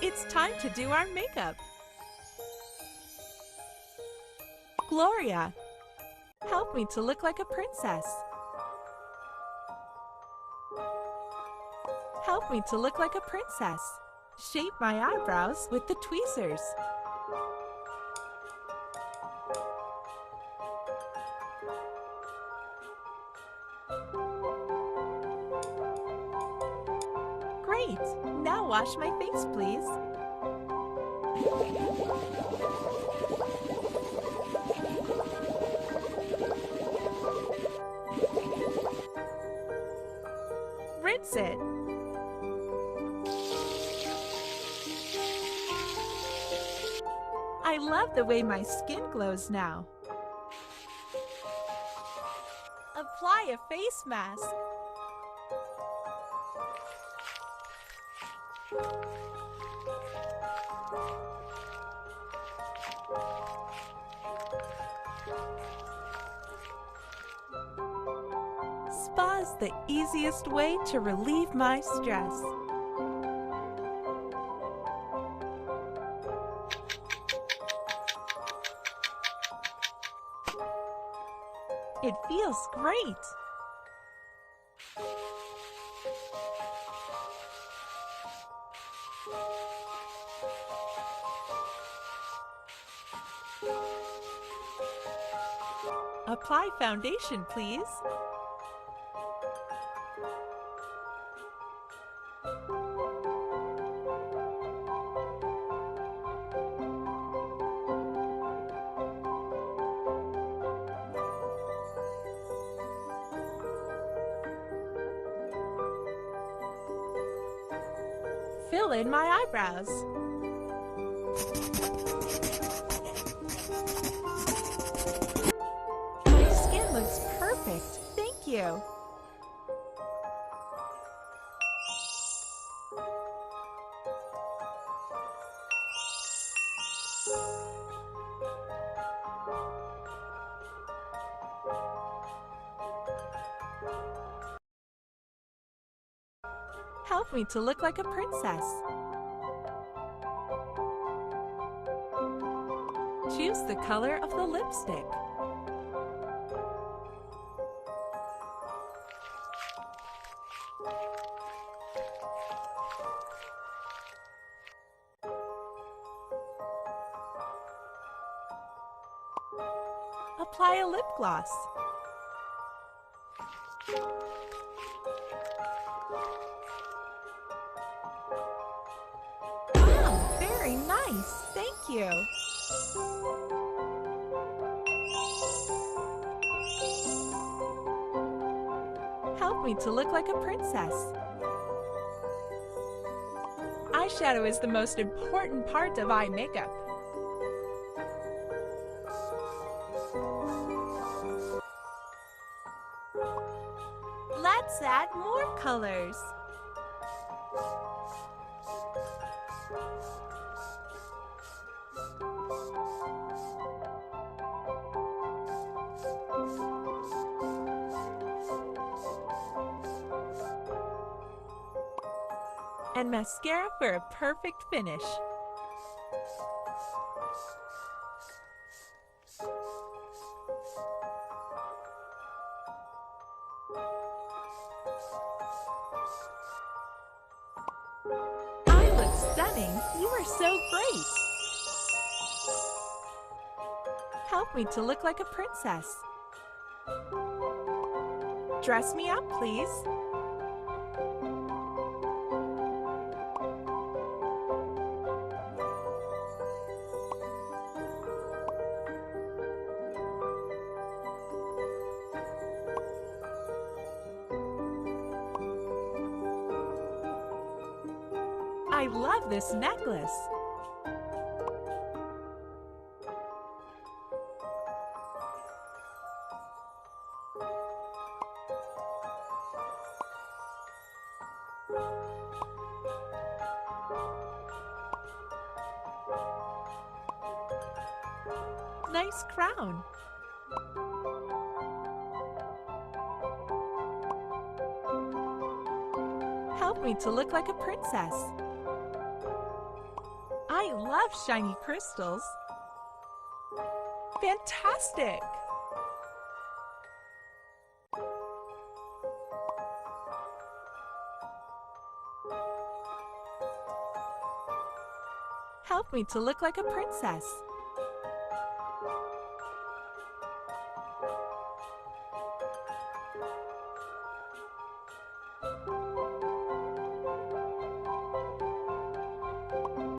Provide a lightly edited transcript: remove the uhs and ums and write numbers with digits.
It's time to do our makeup. Gloria, help me to look like a princess. Help me to look like a princess. Shape my eyebrows with the tweezers. Great! Now wash my face, please. Rinse it. I love the way my skin glows now. Apply a face mask. Spa's the easiest way to relieve my stress. It feels great. Apply foundation, please. Fill in my eyebrows. My skin looks perfect. Thank you. Help me to look like a princess. Choose the color of the lipstick. Apply a lip gloss. Very nice, thank you. Help me to look like a princess. Eyeshadow is the most important part of eye makeup. Let's add more colors. And mascara for a perfect finish. I look stunning. You are so great. Help me to look like a princess. Dress me up, please. I love this necklace. Nice crown. Help me to look like a princess. I love shiny crystals. Fantastic! Help me to look like a princess.